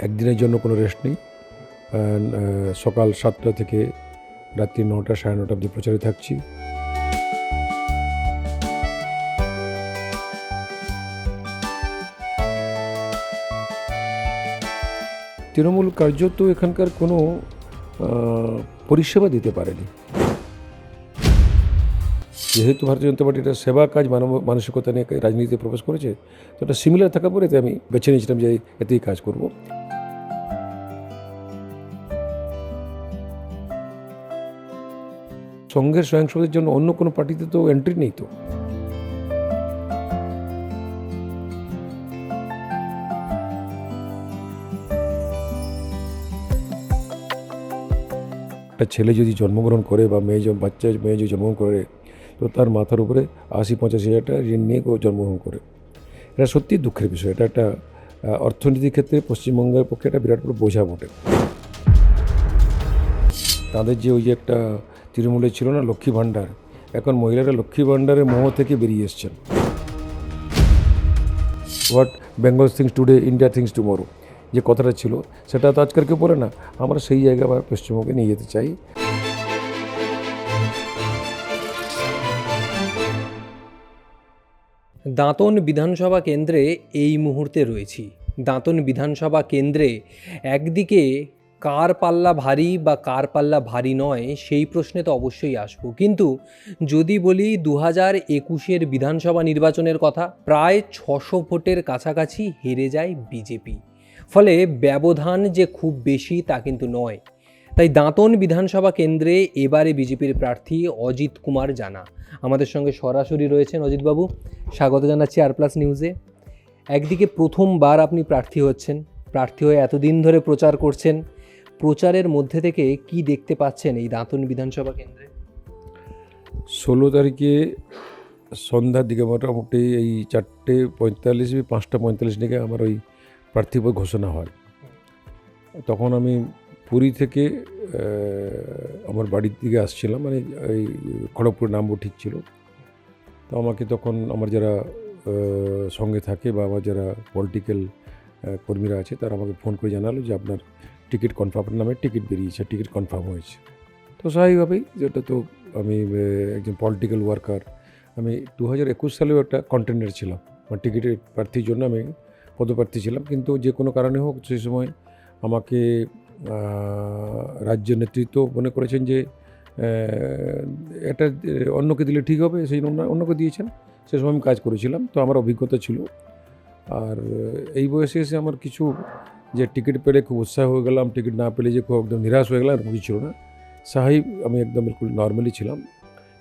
একদিনের জন্য কোনো রেস্ট নেই। সকাল 7টা থেকে রাত্রি 9টা 9:30 অবধি প্রচারে থাকছি। তৃণমূল কার্যত এখানকার কোনো পরিষেবা দিতে পারেনি। যেহেতু ভারতীয় জনতা পার্টি একটা সেবা কাজ মানসিকতা নিয়ে রাজনীতিতে প্রবেশ করেছে, তো এটা সিমিলার থাকা পরে আমি বেছে নিয়েছিলাম যে এতেই কাজ করব। সংঘের স্বয়ংসেবকদের জন্য অন্য কোনো পার্টিতে তো এন্ট্রি নেই। তো একটা ছেলে যদি জন্মগ্রহণ করে বা মেয়ে যদি জন্মগ্রহণ করে, তো তার মাথার উপরে 80-85 হাজার টাকা ঋণ নিয়ে জন্মগ্রহণ করে। এটা সত্যিই দুঃখের বিষয়। এটা একটা অর্থনীতির ক্ষেত্রে পশ্চিমবঙ্গের পক্ষে একটা বিরাট বড় বোঝা বটে। তাদের যে ওই যে একটা তৃণমূলে ছিল না লক্ষ্মী ভাণ্ডার, এখন মহিলারা লক্ষ্মী ভাণ্ডারের মোহ থেকে বেরিয়ে এসছেন। What Bengal things today, India things tomorrow যে কথাটা ছিল, সেটা তো আজকাল কেউ বলে না। আমরা সেই জায়গায় আবার পশ্চিমবঙ্গে নিয়ে যেতে চাই। দাঁতন বিধানসভা কেন্দ্রে এই মুহূর্তে রয়েছি। দাঁতন বিধানসভা কেন্দ্রে একদিকে কার পাল্লা ভারী বা কার পাল্লা ভারী নয় সেই প্রশ্নে তো অবশ্যই আসবো, কিন্তু যদি বলি 2021-এর বিধানসভা নির্বাচনের কথা, প্রায় 600 ভোটের কাছাকাছি হেরে যায় বিজেপি। ফলে ব্যবধান যে খুব বেশি তা কিন্তু নয়। তাই দাঁতন বিধানসভা কেন্দ্রে এবারে বিজেপির প্রার্থী অজিত কুমার জানা আমাদের সঙ্গে সরাসরি রয়েছেন। অজিতবাবু, স্বাগত জানাচ্ছি আর+ নিউজে। একদিকে প্রথমবার আপনি প্রার্থী হচ্ছেন, প্রার্থী হয়ে এতদিন ধরে প্রচার করছেন, প্রচারের মধ্যে থেকে কি দেখতে পাচ্ছেন এই দাঁতন বিধানসভা কেন্দ্রে? 16 তারিখে সন্ধ্যার দিকে মোটামুটি এই 4:45 5:45 দিকে আমার ওই প্রার্থীপদ ঘোষণা হয়। তখন আমি পুরী থেকে আমার বাড়ির দিকে আসছিলাম, মানে এই খড়গপুরে নামবো ঠিক ছিল। তো আমাকে তখন আমার যারা সঙ্গে থাকে বা আমার যারা পলিটিক্যাল কর্মীরা আছে, তারা আমাকে ফোন করে জানালো যে আপনার টিকিট কনফার্ম, আপনার নামে টিকিট বেরিয়েছে, টিকিট কনফার্ম হয়েছে। তো স্বাভাবিকভাবেই, যেটা তো আমি একজন পলিটিক্যাল ওয়ার্কার, আমি 2021 সালেও একটা কন্টেন্ডার ছিলাম, আমার টিকিটের প্রার্থীর জন্য আমি পদপ্রার্থী ছিলাম। কিন্তু যে কোনো কারণে হোক সেই সময় আমাকে রাজ্য নেতৃত্ব মনে করেছেন যে এটা অন্যকে দিলে ঠিক হবে, সেই জন্য অন্যকে দিয়েছেন। সে সময় আমি কাজ করেছিলাম, তো আমার অভিজ্ঞতা ছিল। আর এই বয়সে এসে আমার কিছু যে টিকিট পেলে খুব উৎসাহ হয়ে গেলাম, টিকিট না পেলে যে খুব একদম নিরাশ হয়ে গেলাম, এরকম কিছু ছিল না। স্বাভাবিক, আমি একদম বিলকুল নর্মালি ছিলাম।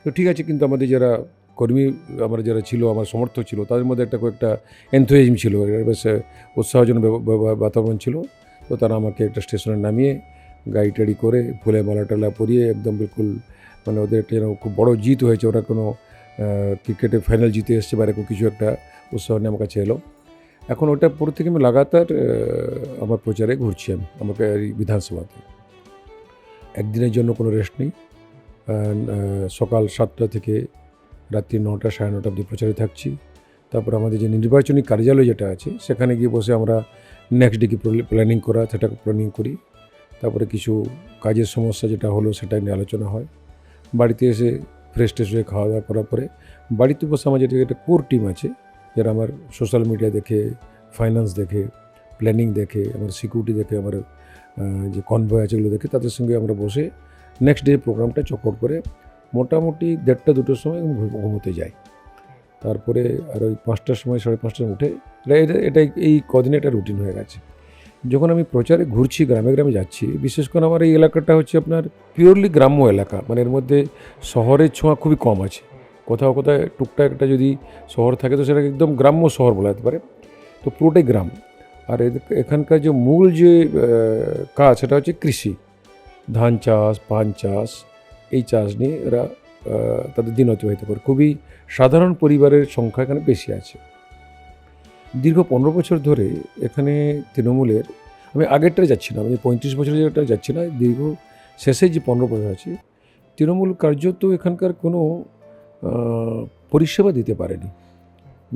তো ঠিক আছে, কিন্তু আমাদের যারা কর্মী, আমার যারা ছিল, আমার সমর্থক ছিল, তাদের মধ্যে কয়েকটা এনথুজিয়াজম ছিল, বেশ উৎসাহজনক বাতাবরণ ছিল। তো তারা আমাকে একটা স্টেশনে নামিয়ে গাড়ি টাড়ি করে ফুলে মালা টালা পরিয়ে একদম বিলকুল, মানে ওদের একটা যেন খুব বড়ো জিত হয়েছে, ওরা কোনো ক্রিকেটে ফাইনাল জিতে এসছে বা এরকম কিছু একটা উৎসাহ নিয়ে আমার কাছে এলো। এখন ওটার পর থেকে আমি লাগাতার আমার প্রচারে ঘুরছি। আমি আমাকে এই বিধানসভাতে একদিনের জন্য কোনো রেস্ট নেই। সকাল 7টা থেকে রাত্রি 9টা 9:30 অবধি প্রচারে থাকছি। তারপর আমাদের যে নির্বাচনী কার্যালয় যেটা আছে, সেখানে গিয়ে বসে আমরা নেক্সট ডে কি প্ল্যানিং করা, সেটা প্ল্যানিং করি। তারপরে কিছু কাজের সমস্যা যেটা হলো সেটা নিয়ে আলোচনা হয়। বাড়িতে এসে ফ্রেশ ট্রেশ হয়ে খাওয়া দাওয়া করার পরে বাড়িতে বসে আমার যেটা একটা কোর টিম আছে, যারা আমার সোশ্যাল মিডিয়া দেখে, ফাইন্যান্স দেখে, প্ল্যানিং দেখে, আমার সিকিউরিটি দেখে, আমার যে কনভয় আছে এগুলো দেখে, তাদের সঙ্গে আমরা বসে নেক্সট ডে প্রোগ্রামটা চক্কর করে মোটামুটি 1:30-2টোর সময় ঘুমোতে যাই। তারপরে আর ওই 5টার সময় 5:30 উঠে, এটা এই কদিনে এটা রুটিন হয়ে গেছে। যখন আমি প্রচারে ঘুরছি, গ্রামে গ্রামে যাচ্ছি, বিশেষ করে আমার এই এলাকাটা হচ্ছে আপনার পিওরলি গ্রাম্য এলাকা, মানে এর মধ্যে শহরের ছোঁয়া খুবই কম আছে। কোথাও কোথাও টুকটাক একটা যদি শহর থাকে, তো সেটাকে একদম গ্রাম্য শহর বলা যেতে পারে। তো পুরোটাই গ্রাম। আর এখানকার যে মূল যে কাজ, সেটা হচ্ছে কৃষি, ধান চাষ, পান চাষ, এই চাষ নিয়ে এরা তাদের দিন অতিবাহিত করে। খুবই সাধারণ পরিবারের সংখ্যা এখানে বেশি আছে। দীর্ঘ 15 বছর ধরে এখানে তৃণমূলের, আমি আগেরটায় যাচ্ছি না, আমি 35 বছরের যেটা যাচ্ছি না, দীর্ঘ শেষে যে 15 বছর আছে, তৃণমূল কার্যত এখানকার কোনো পরিষেবা দিতে পারেনি।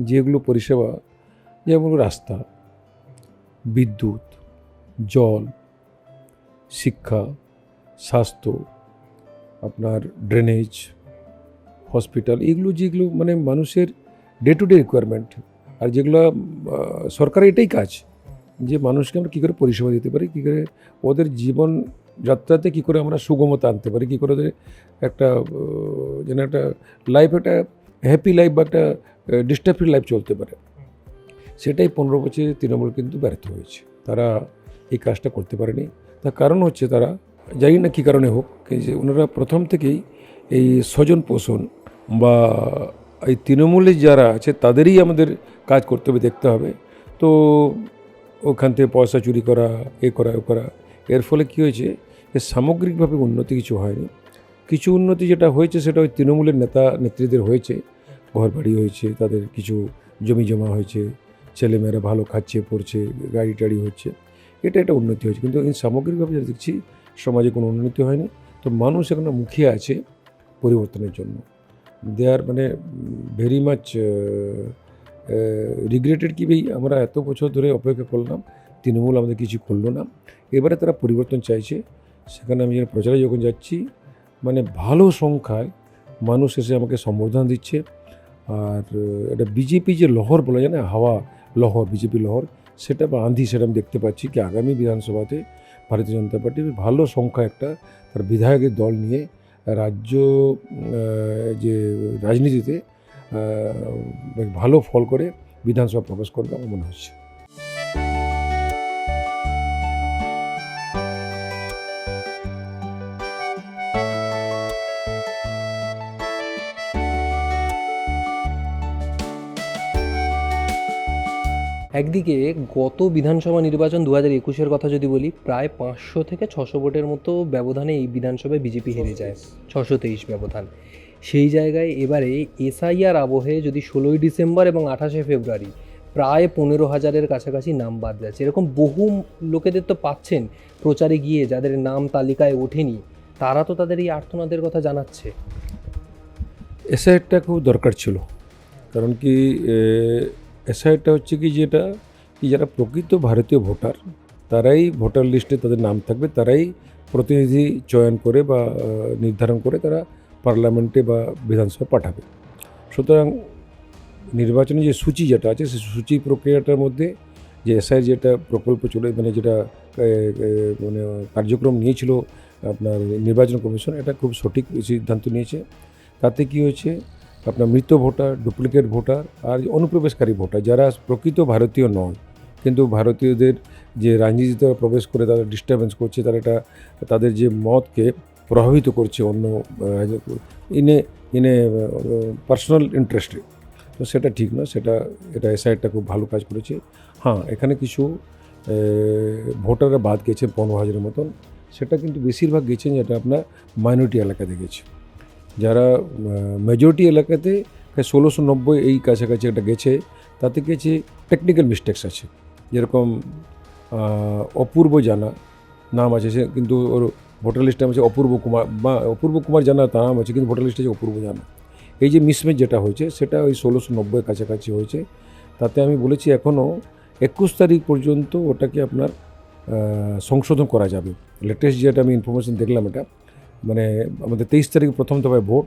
যেগুলো পরিষেবা, যেমন রাস্তা, বিদ্যুৎ, জল, শিক্ষা, স্বাস্থ্য, আপনার ড্রেনেজ, হসপিটাল, এগুলো যেগুলো মানে মানুষের ডে টু ডে রিকোয়ারমেন্ট, আর যেগুলো সরকারের এটাই কাজ যে মানুষকে আমরা কী করে পরিষেবা দিতে পারি, কী করে ওদের জীবন যাত্রাতে কী করে আমরা সুগমতা আনতে পারি, কী করে ওদের একটা যেন একটা লাইফ, একটা হ্যাপি লাইফ বা একটা ডিস্টার্ব ফ্রি লাইফ চলতে পারে। সেটাই 15 বছরে তৃণমূল কিন্তু ব্যর্থ হয়েছে, তারা এই কাজটা করতে পারেনি। তার কারণ হচ্ছে তারা, জানি না কী কারণে হোক, যে ওনারা প্রথম থেকেই এই স্বজন পোষণ বা এই তৃণমূলে যারা আছে তাদেরই আমাদের কাজ করতে হবে, দেখতে হবে। তো ওখান থেকে পয়সা চুরি করা, এ করা ও করা, এর ফলে কী হয়েছে যে সামগ্রিকভাবে উন্নতি কিছু হয়নি। কিছু উন্নতি যেটা হয়েছে সেটা ওই তৃণমূলের নেতা নেত্রীদের হয়েছে, ঘর বাড়ি হয়েছে, তাদের কিছু জমি জমা হয়েছে, ছেলেমেয়েরা ভালো খাচ্ছে পড়ছে, গাড়ি টাড়ি হচ্ছে, এটা একটা উন্নতি হয়েছে। কিন্তু এই সামগ্রিকভাবে যেটা দেখছি সমাজে কোনো উন্নতি হয়নি। তো মানুষ এখনো মুখিয়ে আছে পরিবর্তনের জন্য। দে আর মানে ভেরি মাচ রিগ্রেটেড কি ভাই আমরা এত বছর ধরে অপেক্ষা করলাম, তৃণমূল আমাদের কিছু করলো না। এবারে তারা পরিবর্তন চাইছে। সেখানে আমি প্রচারে যখন যাচ্ছি, মানে ভালো সংখ্যায় মানুষ এসে আমাকে সম্বোধন দিচ্ছে। আর এটা বিজেপি যে লহর বলা যায় না, হাওয়া লহর, বিজেপি লহর, সেটা বা আঁধি, সেটা আমি দেখতে পাচ্ছি কি আগামী বিধানসভাতে ভারতীয় জনতা পার্টি ভালো সংখ্যা একটা তার বিধায়কের দল নিয়ে রাজ্য যে রাজনীতিতে ভালো ফল করে বিধানসভা প্রবেশ করবে আমার মনে হচ্ছে। একদিকে গত বিধানসভা নির্বাচন 2021-এর কথা যদি বলি, প্রায় 500 থেকে 600 ভোটের মতো ব্যবধানে এই বিধানসভায় বিজেপি হেরে যায়, 623 ব্যবধান। সেই জায়গায় এবারে এসআইআর আবহে যদি 16ই ডিসেম্বর এবং 28শে ফেব্রুয়ারি প্রায় 15,000-এর কাছাকাছি নাম বাদ যাচ্ছে, এরকম বহু লোকেদের তো পাচ্ছেন প্রচারে গিয়ে, যাদের নাম তালিকায় ওঠেনি, তারা তো তাদের এই আর্তনাদের কথা জানাচ্ছে। এসআইআরটা খুব দরকার ছিল, কারণ কি এসআইআরটা হচ্ছে কি যেটা কি যারা প্রকৃত ভারতীয় ভোটার তারাই ভোটার লিস্টে তাদের নাম থাকবে, তারাই প্রতিনিধি চয়ন করে বা নির্ধারণ করে তারা পার্লামেন্টে বা বিধানসভা পাঠাবে। সুতরাং নির্বাচনী যে সূচি যেটা আছে সেই সূচি প্রক্রিয়াটার মধ্যে যে এসআইআর যেটা প্রকল্প চলে মানে যেটা মানে কার্যক্রম নিয়েছিল আপনার নির্বাচন কমিশন, এটা খুব সঠিক সিদ্ধান্ত নিয়েছে। তাতে কি হয়েছে, আপনার মৃত ভোটার, ডুপ্লিকেট ভোটার আর অনুপ্রবেশকারী ভোটার যারা প্রকৃত ভারতীয় নয় কিন্তু ভারতীয়দের যে রাজনীতিতে প্রবেশ করে তারা ডিস্টারবেন্স করছে, তারা এটা তাদের যে মতকে প্রভাবিত করছে অন্য ইনে পার্সোনাল ইন্টারেস্টে, তো সেটা ঠিক না। এটা এসআইআরটা খুব ভালো কাজ করেছে। হ্যাঁ, এখানে কিছু ভোটাররা বাদ গেছে 15,000-এর মতন, সেটা কিন্তু বেশিরভাগ গেছেন যেটা আপনার মাইনরিটি এলাকাতে গেছে। যারা মেজরিটি এলাকাতে 1690 এই কাছাকাছি একটা গেছে, তাতে গেছে টেকনিক্যাল মিস্টেক্স আছে, যেরকম অপূর্ব জানা নাম আছে, সে কিন্তু ওর ভোটার লিস্টে আছে অপূর্ব কুমার বা অপূর্ব কুমার জানা তার নাম আছে, কিন্তু ভোটার লিস্টে আছে অপূর্ব জানা। এই যে মিসম্যাচ যেটা হয়েছে সেটা ওই 1690 কাছাকাছি হয়েছে। তাতে আমি বলেছি এখনও 21 তারিখ পর্যন্ত ওটাকে আপনার সংশোধন করা যাবে। লেটেস্ট যেটা আমি ইনফরমেশন দেখলাম, এটা মানে আমাদের 23 তারিখে প্রথম দফায় ভোট,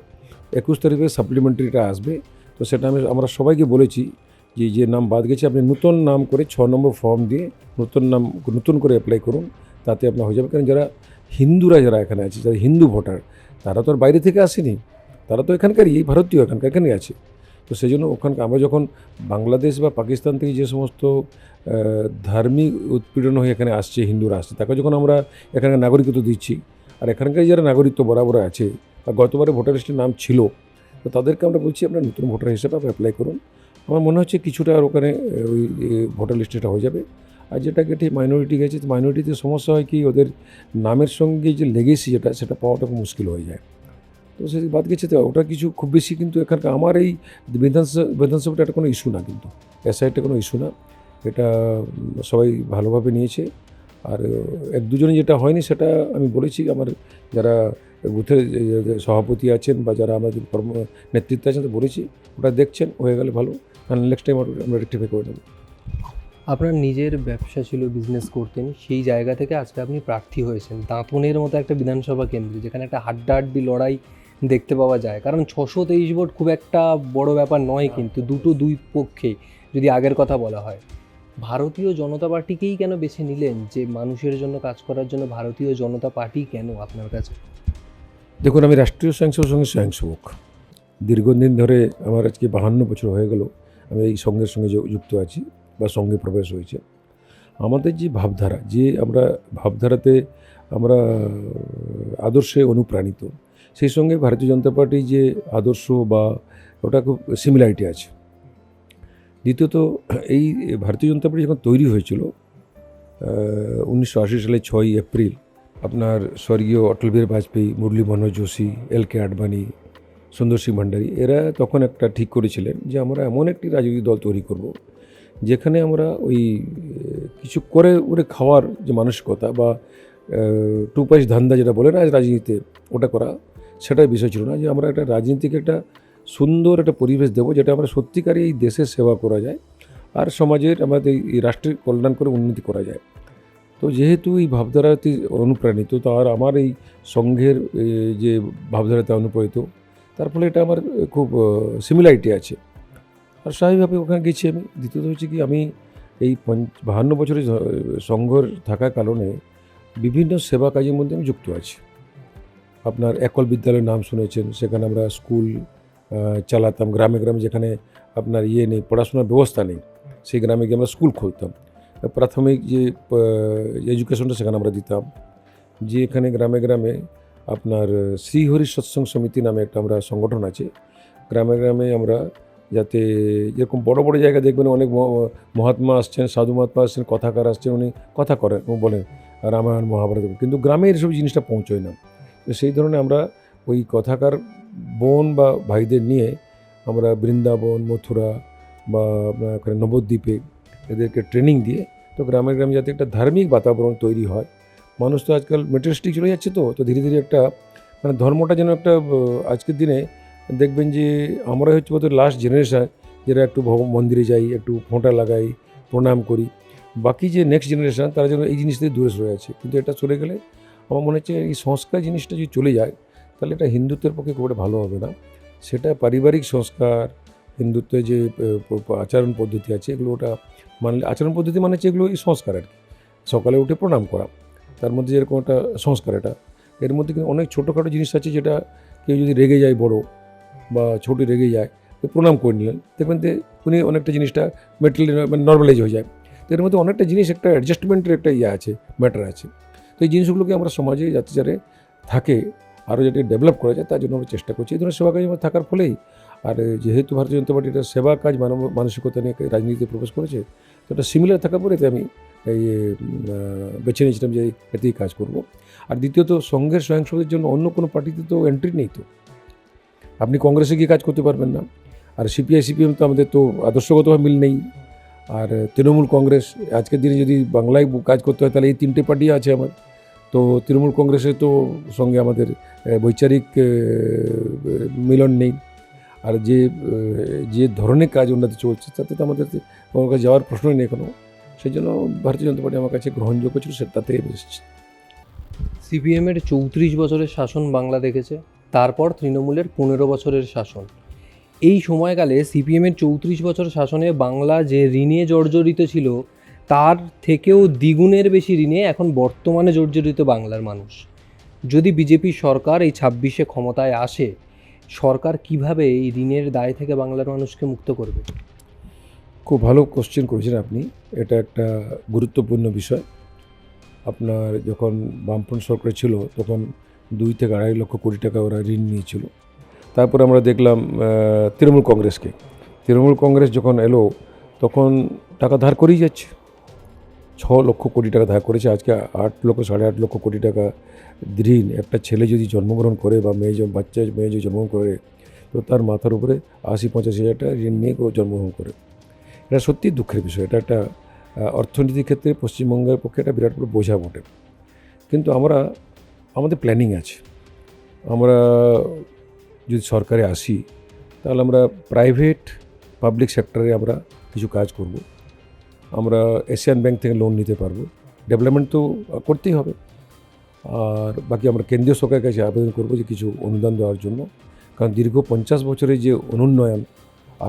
21 তারিখে সাপ্লিমেন্টারিটা আসবে। তো সেটা আমরা সবাইকে বলেছি যে নাম বাদ গেছে আপনি নতুন নাম করে 6 নম্বর ফর্ম দিয়ে নতুন করে অ্যাপ্লাই করুন, তাতে আপনার হয়ে যাবে। কারণ যারা হিন্দুরা যারা এখানে আছে, যারা হিন্দু ভোটার, তারা তো আর বাইরে থেকে আসেনি, তারা তো এখানকারই, ভারতীয় এখানে আছে। তো সেই জন্য আমরা যখন বাংলাদেশ বা পাকিস্তান থেকে যে সমস্ত ধার্মিক উৎপীড়ন হয়ে এখানে আসছে, হিন্দুরা আসছে, তাকে যখন আমরা এখানে নাগরিকত্ব দিচ্ছি, আর এখানকার যারা নাগরিকত্ব বরাবর আছে বা গতবারে ভোটার লিস্টের নাম ছিল, তো তাদেরকে আমরা বলছি আপনারা নতুন ভোটার হিসেবে অ্যাপ্লাই করুন। আমার মনে হচ্ছে কিছুটা আর ওখানে ওই ভোটার লিস্টেটা হয়ে যাবে। আর যেটা ঠিক মাইনরিটি গেছে, মাইনরিটিতে সমস্যা হয় কি ওদের নামের সঙ্গে যে লেগেসি সেটা পাওয়াটা খুব মুশকিল হয়ে যায়। তো সেই বাদ গেছে, তো ওটা কিছু খুব বেশি কিন্তু এখানকার আমার এই বিধানসভাটা একটা কোনো ইস্যু না, কিন্তু এসআইআরটা কোনো ইস্যু না, এটা সবাই ভালোভাবে নিয়েছে। আর এক দুজনে যেটা হয়নি সেটা আমি বলেছি আমার যারা বুথের সভাপতি আছেন বা যারা আমাদের নেতৃত্বে আছেন, তো বলেছি ওটা দেখছেন, হয়ে গেলে ভালো, আর নেক্সট টাইম আমরা রেক্টিফাই করে নেব। আপনার নিজের ব্যবসা ছিল, বিজনেস করতেন, সেই জায়গা থেকে আজকে আপনি প্রার্থী হয়েছেন দাঁতনের মতো একটা বিধানসভা কেন্দ্রে, যেখানে একটা হাড্ডাহাড্ডি লড়াই দেখতে পাওয়া যায়। কারণ 623 ভোট খুব একটা বড় ব্যাপার নয়, কিন্তু দুই পক্ষে যদি আগের কথা বলা হয়। ভারতীয় জনতা পার্টিকেই কেন বেছে নিলেন, যে মানুষের জন্য কাজ করার জন্য ভারতীয় জনতা পার্টি কেন আপনার কাছে? দেখুন, আমি রাষ্ট্রীয় স্বয়ংসেবক সঙ্গে স্বয়ংসেবক দীর্ঘদিন ধরে, আমার আজকে 52 বছর হয়ে গেল আমি এই সঙ্গের সঙ্গে যুক্ত আছি বা সঙ্গে প্রবেশ হয়েছে। আমাদের যে ভাবধারা, যে আমরা ভাবধারাতে আমরা আদর্শে অনুপ্রাণিত, সেই সঙ্গে ভারতীয় জনতা পার্টির যে আদর্শ বা ওটা খুব সিমিলারিটি আছে। দ্বিতীয়ত, এই ভারতীয় জনতা পার্টি যখন তৈরি হয়েছিল 1980 সালে 6ই এপ্রিল, আপনার স্বর্গীয় অটল বিহারী বাজপেয়ী, মুরলী মনোহর যোশী, এল কে আডবাণী, সুন্দর সিং ভান্ডারী, এরা তখন একটা ঠিক করেছিলেন যে আমরা এমন একটি রাজনৈতিক দল তৈরি করব যেখানে আমরা ওই কিছু করে ওরে খাওয়ার যে মানসিকতা বা টু পয়সা ধান্দা যেটা বলে না রাজনীতিতে, ওটা করা সেটাই বিষয় ছিল না। যে আমরা একটা রাজনীতিকে একটা সুন্দর একটা পরিবেশ দেবো যেটা আমরা সত্যিকারই এই দেশের সেবা করা যায় আর সমাজের আমাদের এই রাষ্ট্রের কল্যাণ করে উন্নতি করা যায়। তো যেহেতু এই ভাবধারাতে অনুপ্রাণিত, তো আর আমার এই সংঘের যে ভাবধারাতে অনুপ্রাণিত, তার ফলে এটা আমার খুব সিমিলারিটি আছে। আর স্বাভাবিকভাবে ওখানে গেছি আমি। দ্বিতীয়ত হচ্ছে কি, আমি এই 52 বছরের সংঘর থাকার কারণে বিভিন্ন সেবা কাজের মধ্যে আমি যুক্ত আছি। আপনার একল বিদ্যালয়ের নাম শুনেছেন, সেখানে আমরা স্কুল চালাতাম গ্রামে গ্রামে, যেখানে আপনার নেই, পড়াশোনার ব্যবস্থা নেই, সেই গ্রামে গিয়ে আমরা স্কুল খুলতাম। প্রাথমিক যে এডুকেশনটা সেখানে আমরা দিতাম। যে এখানে গ্রামে গ্রামে আপনার শ্রীহরি সৎসঙ্গ সমিতি নামে একটা আমরা সংগঠন আছে, গ্রামে গ্রামে আমরা যাতে যেরকম বড় বড় জায়গা দেখবেন অনেক মহাত্মা আসছেন, সাধু মহাত্মা আসছেন, কথাকার আসছেন, উনি কথা করেন ও বলেন রামায়ণ মহাভারত, কিন্তু গ্রামে এসব জিনিসটা পৌঁছয় না। তো সেই ধরনের আমরা ওই কথাকার বোন বা ভাইদের নিয়ে আমরা বৃন্দাবন, মথুরা বা আপনার নবদ্বীপে এদেরকে ট্রেনিং দিয়ে, তো গ্রামে গ্রামে যাতে একটা ধার্মিক বাতাবরণ তৈরি হয়। মানুষ তো আজকাল মেটেরিয়ালিস্টিক চলে যাচ্ছে, তো ধীরে ধীরে একটা মানে ধর্মটা যেন একটা আজকের দিনে দেখবেন যে আমরা হচ্ছে বোধ লাস্ট জেনারেশন যারা একটু মন্দিরে যাই, একটু ফোঁটা লাগাই, প্রণাম করি। বাকি যে নেক্সট জেনারেশন তারা যেন এই জিনিস থেকে দূরে সরে আছে। কিন্তু এটা চলে গেলে আমার মনে হচ্ছে এই সংস্কার জিনিসটা যদি চলে যায় তাহলে এটা হিন্দুত্বের পক্ষে খুব একটা ভালো হবে না। সেটা পারিবারিক সংস্কার, হিন্দুত্বের যে আচরণ পদ্ধতি আছে এগুলো, ওটা মানলে আচরণ পদ্ধতি মানে হচ্ছে এগুলো এই সংস্কার আর কি। সকালে উঠে প্রণাম করা, তার মধ্যে যেরকম একটা সংস্কার, এটা এর মধ্যে কিন্তু অনেক ছোটোখাটো জিনিস আছে যেটা কেউ যদি রেগে যায় বড় বা ছোটো রেগে যায়, তো প্রণাম করে নিলেন, দেখবেন যে উনি অনেকটা জিনিসটা মানে নর্মালাইজ হয়ে যায়। তো এর মধ্যে অনেকটা জিনিস একটা অ্যাডজাস্টমেন্টের একটা আছে, ম্যাটার আছে। তো এই জিনিসগুলোকে আমরা সমাজে যাতে যারে থাকে আরও যাতে ডেভেলপ করা যায় তার জন্য আমরা চেষ্টা করছি। এই ধরনের সেবা কাজ আমার থাকার ফলেই, আর যেহেতু ভারতীয় জনতা পার্টি এটা সেবা কাজ মানসিকতা নিয়ে রাজনীতিতে প্রবেশ করেছে, তো এটা সিমিলার থাকার পরে আমি এই বেছে নিয়েছিলাম যে এতেই কাজ করব। আর দ্বিতীয়ত, সংঘের স্বয়ংসেবকের জন্য অন্য কোনো পার্টিতে তো এন্ট্রি নেই। তো আপনি কংগ্রেসে গিয়ে কাজ করতে পারবেন না, আর সিপিআই সিপিএম তো আমাদের তো আদর্শগতভাবে মিল নেই, আর তৃণমূল কংগ্রেস, আজকের দিনে যদি বাংলায় কাজ করতে হয় তাহলে এই তিনটে পার্টি আছে আমার। তো তৃণমূল কংগ্রেসের তো সঙ্গে আমাদের বৈচারিক মিলন নেই। আর যে ধরনের কাজ উন্নতি চলছে তাতে তো আমাদের কোনো কাছে যাওয়ার প্রশ্নই নেই কোনো। সেই জন্য ভারতীয় জনতা পার্টি আমার কাছে গ্রহণযোগ্য ছিল, তাতে এসেছে। সিপিএমের 34 বছরের শাসন বাংলা দেখেছে, তারপর তৃণমূলের 15 বছরের শাসন। এই সময়কালে সিপিএমের 34 বছর শাসনে বাংলা যে ঋণে জর্জরিত ছিল, তার থেকেও দ্বিগুণের বেশি ঋণে এখন বর্তমানে জর্জরিত বাংলার মানুষ। যদি বিজেপি সরকার এই 26-এ ক্ষমতায় আসে, সরকার কিভাবে এই ঋণের দায় থেকে বাংলার মানুষকে মুক্ত করবে? খুব ভালো কোশ্চেন করেছেন আপনি, এটা একটা গুরুত্বপূর্ণ বিষয়। আপনার যখন বামফ্রন্ট সরকার ছিল তখন 2 থেকে 2.5 লক্ষ কোটি টাকা ওরা ঋণ নিয়েছিল। তারপরে আমরা দেখলাম তৃণমূল কংগ্রেস যখন এলো তখন টাকা ধার করেই যাচ্ছে, 6 লক্ষ কোটি টাকা ধার করেছে। আজকে 8 লক্ষ 8.5 লক্ষ কোটি টাকা ঋণ। একটা ছেলে যদি জন্মগ্রহণ করে বা মেয়ে যদি জন্মগ্রহণ করে, তো তার মাথার উপরে 80-85 হাজার টাকা ঋণ নিয়ে জন্মগ্রহণ করে। এটা সত্যিই দুঃখের বিষয়। এটা একটা অর্থনীতির ক্ষেত্রে পশ্চিমবঙ্গের পক্ষে একটা বিরাট বড় বোঝা বটে। কিন্তু আমাদের প্ল্যানিং আছে। আমরা যদি সরকারে আসি তাহলে আমরা প্রাইভেট পাবলিক সেক্টরে আমরা কিছু কাজ করব। আমরা এশিয়ান ব্যাংক থেকে লোন নিতে পারবো। ডেভেলপমেন্ট তো করতেই হবে। আর বাকি আমরা কেন্দ্রীয় সরকারের কাছে আবেদন করবো যে কিছু অনুদান দেওয়ার জন্য, কারণ দীর্ঘ 50 বছরের যে অনুন্নয়ন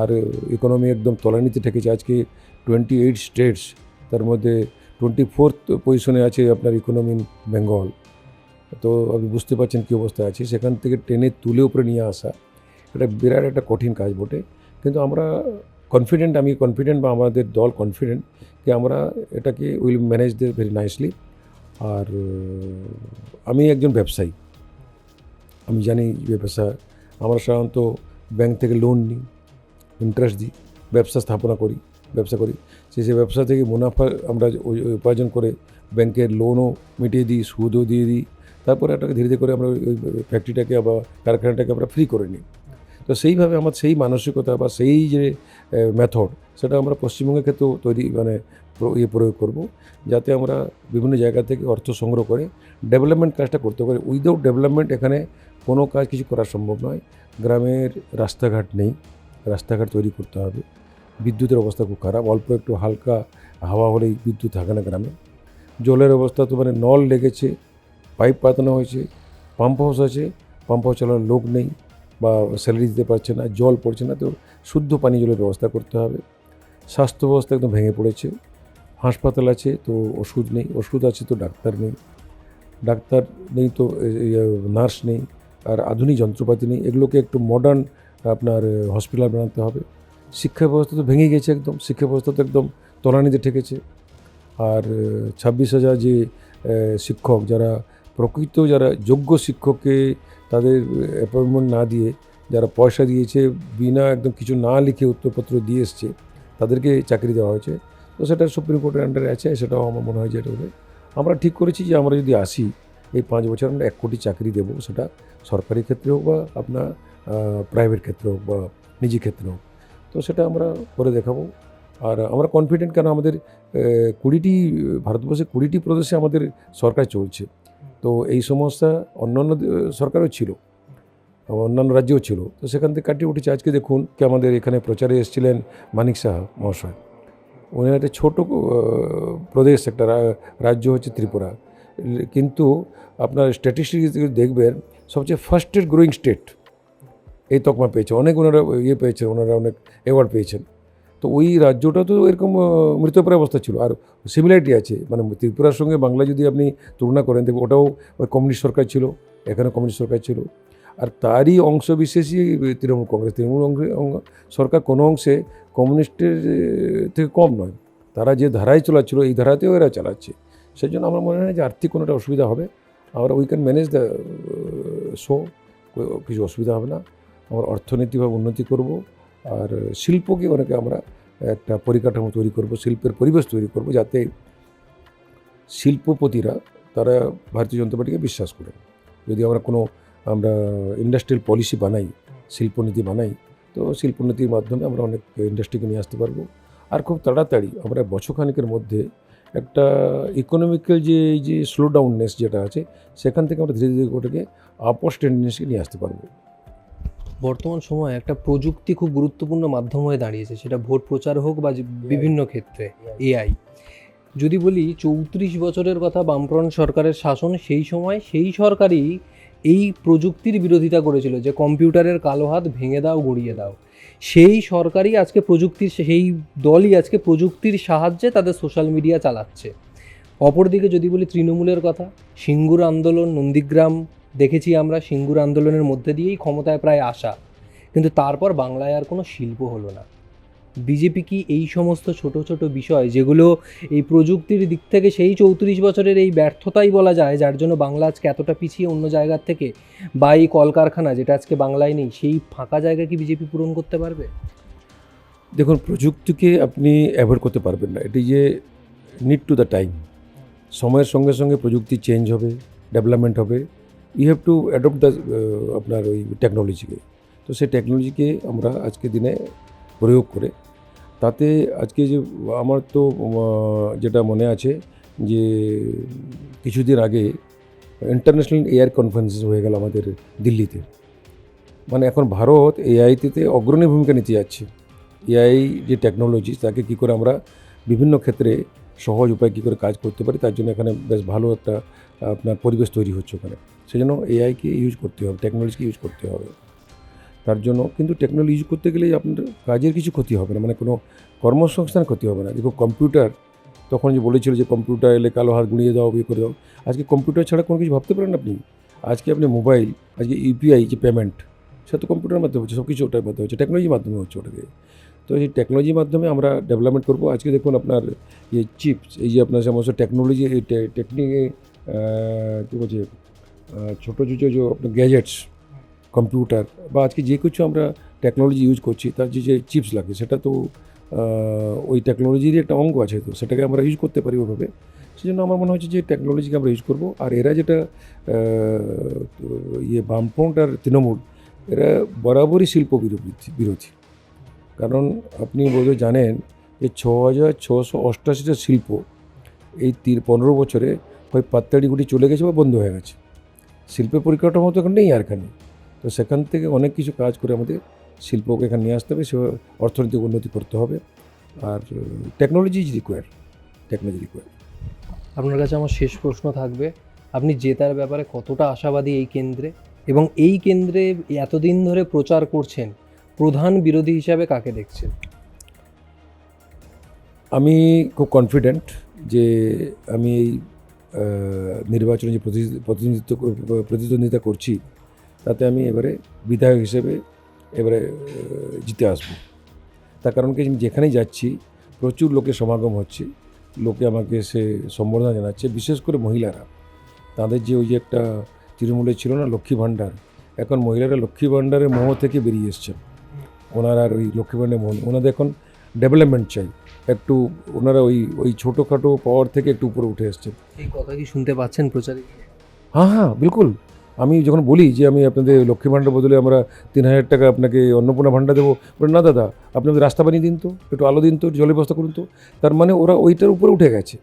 আর ইকোনমি একদম তলানিতে ঠেকেছে। আজকে 28 স্টেটস, তার মধ্যে 24th পজিশনে আছে আপনার ইকোনমি ইন বেঙ্গল। তো আপনি বুঝতে পারছেন কী অবস্থায় আছে। সেখান থেকে টেনে তুলে উপরে নিয়ে আসা এটা বিরাট একটা কঠিন কাজ বটে, কিন্তু আমরা কনফিডেন্ট, আমি কনফিডেন্ট বা আমাদের দল কনফিডেন্ট যে আমরা এটাকে will manage they very nicely. আর আমি একজন ব্যবসায়ী, আমি জানি ব্যবসা, আমরা সাধারণত ব্যাংক থেকে লোন নিই, ইন্টারেস্ট দিই, ব্যবসা স্থাপনা করি, ব্যবসা করি। সেই ব্যবসা থেকে মুনাফা আমরা উপার্জন করে ব্যাংকের লোনও মিটিয়ে দিই, সুদও দিয়ে দিই, তারপরে এটাকে ধীরে ধীরে করে আমরা ওই ফ্যাক্টরিটাকে বা কারখানাটাকে আমরা ফ্রি করে নিই। তো সেইভাবে আমার সেই মানসিকতা বা সেই যে মেথড, সেটা আমরা পশ্চিমবঙ্গের ক্ষেত্রেও প্রয়োগ করব, যাতে আমরা বিভিন্ন জায়গা থেকে অর্থ সংগ্রহ করে ডেভেলপমেন্ট কাজটা করতে পারি। উইদাউট ডেভেলপমেন্ট এখানে কোনো কাজ কিছু করা সম্ভব নয়। গ্রামের রাস্তাঘাট নেই, রাস্তাঘাট তৈরি করতে হবে। বিদ্যুতের অবস্থা খুব খারাপ, অল্প একটু হালকা হাওয়া হলেই বিদ্যুৎ থাকে না গ্রামে। জলের অবস্থা তো মানে নল লেগেছে, পাইপ পাতানো হয়েছে, পাম্প হাউস আছে, পাম্প হাউস চালানোর লোক নেই বা স্যালারি দিতে পারছে না, জল পড়ছে না। তো শুদ্ধ পানীয় জলের ব্যবস্থা করতে হবে। স্বাস্থ্য ব্যবস্থা একদম ভেঙে পড়েছে। হাসপাতাল আছে তো ওষুধ নেই, ওষুধ আছে তো ডাক্তার নেই, ডাক্তার নেই তো নার্স নেই, আর আধুনিক যন্ত্রপাতি নেই। এগুলোকে একটু মডার্ন আপনার হসপিটাল বানাতে হবে। শিক্ষা ব্যবস্থা তো ভেঙে গেছে একদম, শিক্ষা ব্যবস্থা তো একদম তলানিতে ঠেকেছে। আর 26,000 যে শিক্ষক, যারা প্রকৃত, যারা যোগ্য শিক্ষককে তাদের অ্যাপয়েন্টমেন্ট না দিয়ে, যারা পয়সা দিয়েছে বিনা একদম কিছু না লিখে উত্তরপত্র দিয়ে এসছে, তাদেরকে চাকরি দেওয়া হয়েছে। তো সেটা সুপ্রিম কোর্টের আন্ডারে আছে, সেটাও আমার মনে হয় যে এটা হবে। আমরা ঠিক করেছি যে আমরা যদি আসি, এই 5 বছর আমরা 1 কোটি চাকরি দেবো, সেটা সরকারি ক্ষেত্রে হোক বা আপনার প্রাইভেট ক্ষেত্রে হোক বা নিজি ক্ষেত্রে হোক। তো সেটা আমরা করে দেখাবো। আর আমরা কনফিডেন্ট, কেন আমাদের 20টি, ভারতবর্ষে 20টি প্রদেশে আমাদের সরকার চলছে। তো এই সমস্যা অন্যান্য সরকারও ছিল, অন্যান্য রাজ্যেও ছিল, তো সেখান থেকে কাটিয়ে উঠেছে। আজকে দেখুন কি আমাদের এখানে প্রচারে এসেছিলেন মানিক সাহা মহাশয়। উনি একটা ছোটো প্রদেশ, একটা রাজ্য হচ্ছে ত্রিপুরা, কিন্তু আপনার স্ট্যাটিস্টিক্স দেখবেন সবচেয়ে ফার্স্টেস্ট গ্রোয়িং স্টেট এই তকমা পেয়েছে। অনেক ওনারা পেয়েছেন, ওনারা অনেক অ্যাওয়ার্ড পেয়েছেন। তো ওই রাজ্যটা তো এরকম মৃতপ্রায় অবস্থা ছিল। আর সিমিলারিটি আছে, মানে ত্রিপুরার সঙ্গে বাংলা যদি আপনি তুলনা করেন, দেখবেন ওটাও ওই কমিউনিস্ট সরকার ছিল, এখানে কমিউনিস্ট সরকার ছিল। আর তারই অংশ বিশেষই তৃণমূল কংগ্রেস। তৃণমূল সরকার কোনো অংশে কমিউনিস্টের থেকে কম নয়। তারা যে ধারায় চালাচ্ছিল, এই ধারাতেও এরা চালাচ্ছে। সেই জন্য আমার মনে হয় যে আর্থিক কোনোটা অসুবিধা হবে, আমরা we can manage the show, কিছু অসুবিধা হবে না। আমরা অর্থনৈতিকভাবে উন্নতি করব, আর শিল্পকে অনেকে আমরা একটা পরিকাঠামো তৈরি করব, শিল্পের পরিবেশ তৈরি করব, যাতে শিল্পপতিরা তারা ভারতীয় জনতা পার্টিকে বিশ্বাস করেন। যদি আমরা ইন্ডাস্ট্রিয়াল পলিসি বানাই, শিল্পনীতি বানাই, তো শিল্পনীতির মাধ্যমে আমরা অনেক ইন্ডাস্ট্রিকে নিয়ে আসতে পারবো। আর খুব তাড়াতাড়ি আমরা বছরখানেকের মধ্যে একটা ইকোনমিক্যাল যে স্লো ডাউননেস যেটা আছে, সেখান থেকে আমরা ধীরে ধীরে ওটাকে আপওয়ার্ড টেন্ডেন্সিকে নিয়ে আসতে পারবো। বর্তমান সময়ে একটা প্রযুক্তি খুব গুরুত্বপূর্ণ মাধ্যম হয়ে দাঁড়িয়েছে, সেটা ভোট প্রচার হোক বা বিভিন্ন ক্ষেত্রে এআই। যদি বলি 34 বছরের কথা বামফ্রন্ট সরকারের শাসন, সেই সময় সেই সরকারই এই প্রযুক্তির বিরোধিতা করেছিল, যে কম্পিউটারের কালো হাত ভেঙে দাও, গড়িয়ে দাও। সেই সরকারই আজকে সেই দলই আজকে প্রযুক্তির সাহায্যে তাদের সোশ্যাল মিডিয়া চালাচ্ছে। অপরদিকে যদি বলি তৃণমূলের কথা, সিঙ্গুর আন্দোলন, নন্দীগ্রাম দেখেছি আমরা, সিঙ্গুর আন্দোলনের মধ্যে দিয়েই ক্ষমতায় প্রায় আসা, কিন্তু তারপর বাংলায় আর কোনো শিল্প হলো না। বিজেপি কি এই সমস্ত ছোট ছোট বিষয়, যেগুলো এই প্রযুক্তির দিক থেকে সেই 34 বছরের এই ব্যর্থতাই বলা যায়, যার জন্য বাংলা আজকে এতটা পিছিয়ে অন্য জায়গার থেকে, বা এই কলকারখানা যেটা আজকে বাংলায় নেই, সেই ফাঁকা জায়গা কি বিজেপি পূরণ করতে পারবে? দেখুন, প্রযুক্তিকে আপনি অ্যাভয়েড করতে পারবেন না। এটি যে নিড টু দ্য টাইম, সময়ের সঙ্গে সঙ্গে প্রযুক্তি চেঞ্জ হবে, ডেভেলপমেন্ট হবে। You have to adopt the আপনার ওই টেকনোলজিকে। তো সেই টেকনোলজিকে আমরা আজকে দিনে প্রয়োগ করে, তাতে আজকে যে আমার তো যেটা মনে আছে যে কিছুদিন আগে ইন্টারন্যাশনাল এআই কনফারেন্স হয়ে গেল আমাদের দিল্লিতে। মানে এখন ভারত এআইতে অগ্রণী ভূমিকা নিতে যাচ্ছে। এআই যে টেকনোলজি, তাকে কী করে আমরা বিভিন্ন ক্ষেত্রে সহজ উপায় কী করে কাজ করতে পারি, তার জন্য এখানে বেশ ভালো একটা আপনার পরিবেশ তৈরি হচ্ছে ওখানে। সেই জন্য এআইকে ইউজ করতে হবে, টেকনোলজিকে ইউজ করতে হবে। তার জন্য কিন্তু টেকনোলজি ইউজ করতে গেলেই আপনার কাজের কিছু ক্ষতি হবে না, মানে কোনো কর্মসংস্থান ক্ষতি হবে না। দেখো কম্পিউটার তখন যে বলেছিল যে কম্পিউটার এলে কালো হাত গুঁড়িয়ে দাও, ইয়ে করে দাও, আজকে কম্পিউটার ছাড়া কোনো কিছু ভাবতে পারেন আপনি। আজকে আপনি মোবাইল, আজকে ইউপিআই যে পেমেন্ট, সেটা তো কম্পিউটারের মাধ্যমে হচ্ছে, সব কিছু ওটার মাধ্যমে হচ্ছে, টেকনোলজির মাধ্যমে হচ্ছে ওটাকে। তো এই টেকনোলজির মাধ্যমে আমরা ডেভেলপমেন্ট করবো। আজকে দেখুন আপনার এই চিপস, এই যে আপনার সমস্ত টেকনোলজি টেকনিকে কী বলছে ছোটো ছোটো যে আপনার গ্যাজেটস, কম্পিউটার বা আজকে যে কিছু আমরা টেকনোলজি ইউজ করছি, তার যে চিপস লাগে সেটা তো ওই টেকনোলজিরই একটা অঙ্গ আছে, তো সেটাকে আমরা ইউজ করতে পারি ওইভাবে। সেই জন্য আমার মনে হচ্ছে যে টেকনোলজিকে আমরা ইউজ করবো। আর এরা যেটা বামফ্রন্ট আর তৃণমূল, এরা বরাবরই শিল্প বিরোধী। কারণ আপনি বোধহয় জানেন যে 6,688টা শিল্প এই 15 বছরে হয় পাত্তাড়ি গুটি চলে গেছে বা বন্ধ হয়ে গেছে। শিল্পের পরিকাঠামো তো এখন নেই আর এখানে। তো সেখান থেকে অনেক কিছু কাজ করে আমাদের শিল্পকে এখানে নিয়ে আসতে হবে, সে অর্থনৈতিক উন্নতি করতে হবে। আর টেকনোলজি রিকোয়ার। আপনার কাছে আমার শেষ প্রশ্ন থাকবে, আপনি জেতার ব্যাপারে কতটা আশাবাদী এই কেন্দ্রে, এবং এই কেন্দ্রে এতদিন ধরে প্রচার করছেন, প্রধান বিরোধী হিসাবে কাকে দেখছেন? আমি খুব কনফিডেন্ট যে আমি এই নির্বাচনে যে প্রতিদ্বন্দ্বিতা করছি, তাতে আমি এবারে বিধায়ক হিসেবে এবারে জিতে আসবো। তার কারণ কি, আমি যেখানেই যাচ্ছি প্রচুর লোকের সমাগম হচ্ছে, লোকে আমাকে এসে সম্বর্ধনা জানাচ্ছে, বিশেষ করে মহিলারা। তাদের যে ওই যে একটা তৃণমূলে ছিল না লক্ষ্মী ভাণ্ডার, এখন মহিলারা লক্ষ্মী ভাণ্ডারের মোহ থেকে বেরিয়ে এসছেন। ওনারা আর ওই লক্ষ্মী ভাণ্ডারের মোহ, ওনাদের এখন ডেভেলপমেন্ট চাই একটু, ওনারা ওই ছোটোখাটো পাওয়ার থেকে একটু উপরে উঠে এসছেন। এই কথা কি শুনতে পাচ্ছেন প্রচারে? হ্যাঁ, বিলকুল। আমি যখন বলি যে আমি আপনাদের লক্ষ্মী ভাণ্ডার বদলে আমরা 3,000 টাকা আপনাকে অন্নপূর্ণা ভাণ্ডার দেবো, বলে না দাদা আপনি আমাদের রাস্তা বানিয়ে দিন তো, একটু আলো দিন তো, জলের ব্যবস্থা করুন তো। তার মানে ওরা ওইটার উপরে উঠে গেছে।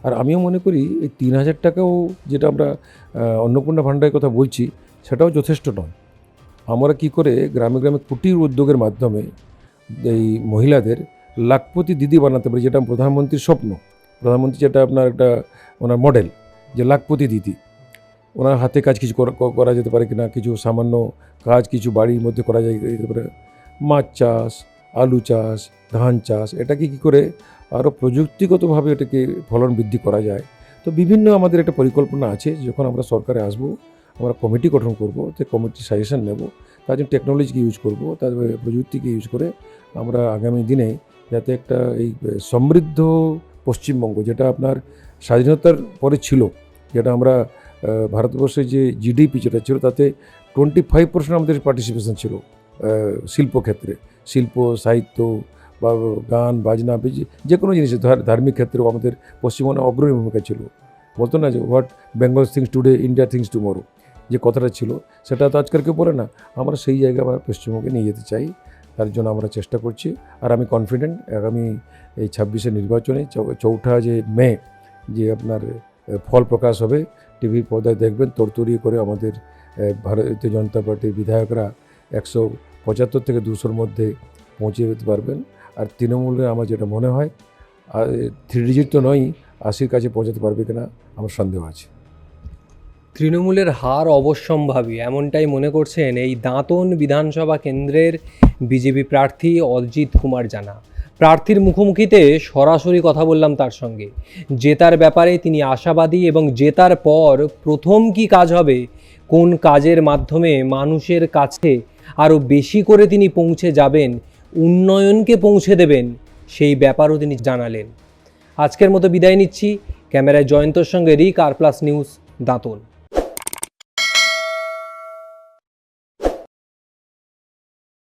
আর আমিও মনে করি এই 3,000 টাকাও যেটা আমরা অন্নপূর্ণা ভাণ্ডারের কথা বলছি, সেটাও যথেষ্ট নয়। আমরা কি করে গ্রামে গ্রামে কুটির উদ্যোগের মাধ্যমে এই মহিলাদের লাখপতি দিদি বানাতে পারি, যেটা প্রধানমন্ত্রীর স্বপ্ন। প্রধানমন্ত্রী যেটা আপনার একটা ওনার মডেল, যে লাখপতি দিদি, ওনার হাতে কাজ কিছু করা যেতে পারে কিনা, কিছু সামান্য কাজ কিছু বাড়ির মধ্যে করা যেতে পারে। মাছ চাষ, আলু চাষ, ধান চাষ, এটাকে কী করে আরও প্রযুক্তিগতভাবে এটাকে ফলন বৃদ্ধি করা যায়। তো বিভিন্ন আমাদের একটা পরিকল্পনা আছে। যখন আমরা সরকারে আসবো, আমরা কমিটি গঠন করব, তো কমিটির সাজেশন নেব, তার জন্য টেকনোলজিকে ইউজ করব, তারপরে প্রযুক্তিকে ইউজ করে আমরা আগামী দিনে যাতে একটা এই সমৃদ্ধ পশ্চিমবঙ্গ, যেটা আপনার স্বাধীনতার পরে ছিল, যেটা আমরা ভারতবর্ষের যে জিডিপি যেটা ছিল, তাতে 25% আমাদের পার্টিসিপেশন ছিল শিল্পক্ষেত্রে, শিল্প সাহিত্য বা গান বাজনা, যে কোনো জিনিসে, ধার্মিক ক্ষেত্রেও আমাদের পশ্চিমবঙ্গে অগ্রণী ভূমিকা ছিল। বলতো না যে what Bengal things today, India things tomorrow, যে কথাটা ছিল, সেটা তো আজকাল কেউ বলে না। আমরা সেই জায়গায় আবার পশ্চিমবঙ্গে নিয়ে যেতে চাই, তার জন্য আমরা চেষ্টা করছি। আর আমি কনফিডেন্ট আগামী এই 26-এর নির্বাচনে 4 যে মে যে আপনার ফল প্রকাশ হবে, টিভির পর্দায় দেখবেন, তড়তড়িয়ে করে আমাদের ভারতীয় জনতা পার্টির বিধায়করা 175 থেকে 200-র মধ্যে পৌঁছে যেতে পারবেন। আর তৃণমূলে আমার যেটা মনে হয় 3 ডিজিট তো নয়, 80-র কাছে পৌঁছাতে পারবে কিনা আমার সন্দেহ আছে। তৃণমূলের হার অবশ্যম্ভাবী, এমনটাই মনে করছেন এই দাঁতন বিধানসভা কেন্দ্রের বিজেপি প্রার্থী অজিত কুমার জানা। প্রার্থীর মুখোমুখিতে সরাসরি কথা বললাম তার সঙ্গে। জেতার ব্যাপারে তিনি আশাবাদী, এবং জেতার পর প্রথম কি কাজ হবে, কোন কাজের মাধ্যমে মানুষের কাছে আরও বেশি করে তিনি পৌঁছে যাবেন, উন্নয়নকে পৌঁছে দেবেন, সেই ব্যাপারও তিনি জানালেন। আজকের মতো বিদায় নিচ্ছি। ক্যামেরায় জয়ন্তর সঙ্গে রিক, আর প্লাস নিউজ, দাঁতন।